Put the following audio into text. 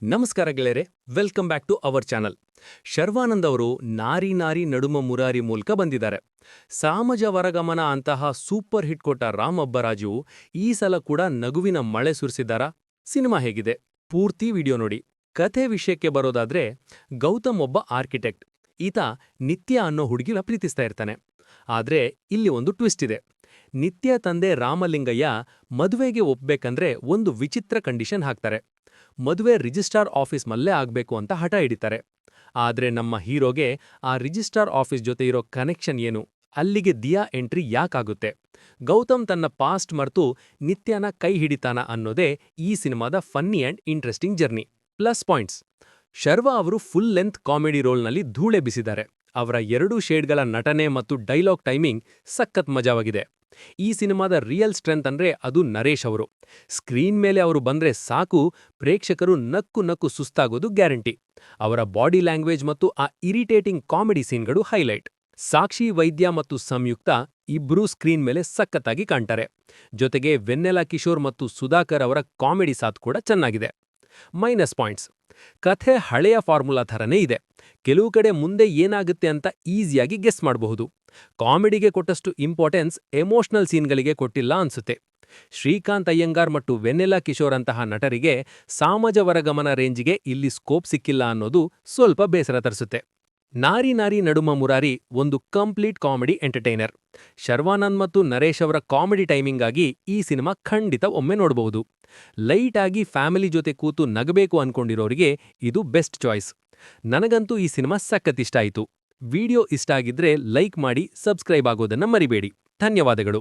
ನಮಸ್ಕಾರ ಗೆಳೆಯರೆ, welcome back to our channel. Sharwanand ಅವರು ನಾರಿ ನಾರಿ ನಡುಮ ಮುರಾರಿ ಮೂಲಕ ಬಂದಿದ್ದಾರೆ. ಸಾಮಜ ವರಗಮನ ಅಂತಹ ಸೂಪರ್ ಹಿಟ್ ಕೊಟ್ಟ ರಾಮ್ ಅಬ್ಬರಾಜು ಈ ಸಲ ಕೂಡ ನಗುವಿನ ಮಳೆ ಸುರಿಸಿದ್ದಾರಾ? ಸಿನಿಮಾ ಹೇಗಿದೆ? ಪೂರ್ತಿ ವಿಡಿಯೋ ನೋಡಿ. ಕಥೆ ವಿಷಯಕ್ಕೆ ಬರೋದಾದ್ರೆ, ಗೌತಮ್ ಒಬ್ಬ ಆರ್ಕಿಟೆಕ್ಟ್. ಈತ ನಿತ್ಯ ಅನ್ನೋ ಹುಡುಗಿನ ಪ್ರೀತಿಸ್ತಾ ಇರ್ತಾನೆ. ಆದ್ರೆ ಇಲ್ಲಿ ಒಂದು ಟ್ವಿಸ್ಟ್ ಇದೆ. ನಿತ್ಯ ತಂದೆ ರಾಮಲಿಂಗಯ್ಯ ಮದುವೆಗೆ ಒಪ್ಬೇಕಂದ್ರೆ ಒಂದು ವಿಚಿತ್ರ ಕಂಡೀಷನ್ ಹಾಕ್ತಾರೆ. ಮದುವೆ ರಿಜಿಸ್ಟ್ರಾರ್ ಆಫೀಸ್ ಮಲ್ಲೇ ಆಗ್ಬೇಕು ಅಂತ ಹಠ ಹಿಡಿತಾರೆ. ಆದ್ರೆ ನಮ್ಮ ಹೀರೋಗೆ ಆ ರಿಜಿಸ್ಟ್ರಾರ್ ಆಫೀಸ್ ಜೊತೆ ಇರೋ ಕನೆಕ್ಷನ್ ಏನು? ಅಲ್ಲಿಗೆ ದಿಯಾ ಎಂಟ್ರಿ ಯಾಕಾಗುತ್ತೆ? ಗೌತಮ್ ತನ್ನ ಪಾಸ್ಟ್ ಮರ್ತು ನಿತ್ಯನ ಕೈ ಹಿಡಿತಾನ ಅನ್ನೋದೇ ಈ ಸಿನಿಮಾದ funny and interesting journey. Plus points: Sharwa ಅವರು ಫುಲ್ ಲೆಂತ್ ಕಾಮಿಡಿ ರೋಲ್ನಲ್ಲಿ ಧೂಳೆ ಬಿಸಿದ್ದಾರೆ. ಅವರ ಎರಡೂ ಶೇಡ್ಗಳ ನಟನೆ ಮತ್ತು ಡೈಲಾಗ್ ಟೈಮಿಂಗ್ ಸಖತ್ ಮಜಾವಾಗಿದೆ. ಈ ಸಿನಿಮಾದ ರಿಯಲ್ ಸ್ಟ್ರೆಂತ್ ಅಂದ್ರೆ ಅದು ನರೇಶ್ ಅವರು. ಸ್ಕ್ರೀನ್ ಮೇಲೆ ಅವರು ಬಂದ್ರೆ ಸಾಕು, ಪ್ರೇಕ್ಷಕರು ನಕ್ಕು ನಕ್ಕು ಸುಸ್ತಾಗೋದು ಗ್ಯಾರಂಟಿ. ಅವರ ಬಾಡಿ ಲ್ಯಾಂಗ್ವೇಜ್ ಮತ್ತು ಆ ಇರಿಟೇಟಿಂಗ್ ಕಾಮಿಡಿ ಸೀನ್ಗಳು ಹೈಲೈಟ್. ಸಾಕ್ಷಿ ವೈದ್ಯ ಮತ್ತು ಸಂಯುಕ್ತ ಇಬ್ರೂ ಸ್ಕ್ರೀನ್ ಮೇಲೆ ಸಖತ್ತಾಗಿ ಕಾಣ್ತಾರೆ. ಜೊತೆಗೆ ವೆನ್ನೆಲಾ ಕಿಶೋರ್ ಮತ್ತು ಸುಧಾಕರ್ ಅವರ ಕಾಮಿಡಿ ಸಾಥ್ ಕೂಡ ಚೆನ್ನಾಗಿದೆ. ಮೈನಸ್ ಪಾಯಿಂಟ್ಸ್: ಕಥೆ ಹಳೆಯ ಫಾರ್ಮುಲಾ ಥರನೇ ಇದೆ. ಕೆಲವು ಕಡೆ ಮುಂದೆ ಏನಾಗುತ್ತೆ ಅಂತ ಈಸಿಯಾಗಿ ಗೆಸ್ ಮಾಡಬಹುದು. ಕಾಮಿಡಿಗೆ ಕೊಟ್ಟಷ್ಟು ಇಂಪಾರ್ಟೆನ್ಸ್ ಎಮೋಷನಲ್ ಸೀನ್ಗಳಿಗೆ ಕೊಟ್ಟಿಲ್ಲ ಅನ್ಸುತ್ತೆ. ಶ್ರೀಕಾಂತ್ ಅಯ್ಯಂಗಾರ್ ಮತ್ತು ವೆನ್ನೆಲಾ ಕಿಶೋರ್ ಅಂತಹ ನಟರಿಗೆ ಸಾಮಜ ವರಗಮನ ರೇಂಜಿಗೆ ಇಲ್ಲಿ ಸ್ಕೋಪ್ ಸಿಕ್ಕಿಲ್ಲ ಅನ್ನೋದು ಸ್ವಲ್ಪ ಬೇಸರ ತರಿಸುತ್ತೆ. ನಾರಿ ನಾರಿ ನಡುಮ ಮುರಾರಿ ಒಂದು ಕಂಪ್ಲೀಟ್ ಕಾಮಿಡಿ ಎಂಟರ್ಟೈನರ್. ಶರ್ವಾನಂದ್ ಮತ್ತು ನರೇಶ್ ಅವರ ಕಾಮಿಡಿ ಟೈಮಿಂಗ್ ಆಗಿ ಈ ಸಿನಿಮಾ ಖಂಡಿತ ಒಮ್ಮೆ ನೋಡಬಹುದು. ಲೈಟ್ ಆಗಿ ಫ್ಯಾಮಿಲಿ ಜೊತೆ ಕೂತು ನಗಬೇಕು ಅನ್ಕೊಂಡಿರೋರಿಗೆ ಇದು ಬೆಸ್ಟ್ ಚಾಯ್ಸ್. ನನಗಂತೂ ಈ ಸಿನಿಮಾ ಸಖತ್ ಇಷ್ಟ ಆಯಿತು. ವಿಡಿಯೋ ಇಷ್ಟ ಆಗಿದ್ರೆ ಲೈಕ್ ಮಾಡಿ, ಸಬ್ಸ್ಕ್ರೈಬ್ ಆಗೋದನ್ನ ಮರಿಬೇಡಿ. ಧನ್ಯವಾದಗಳು.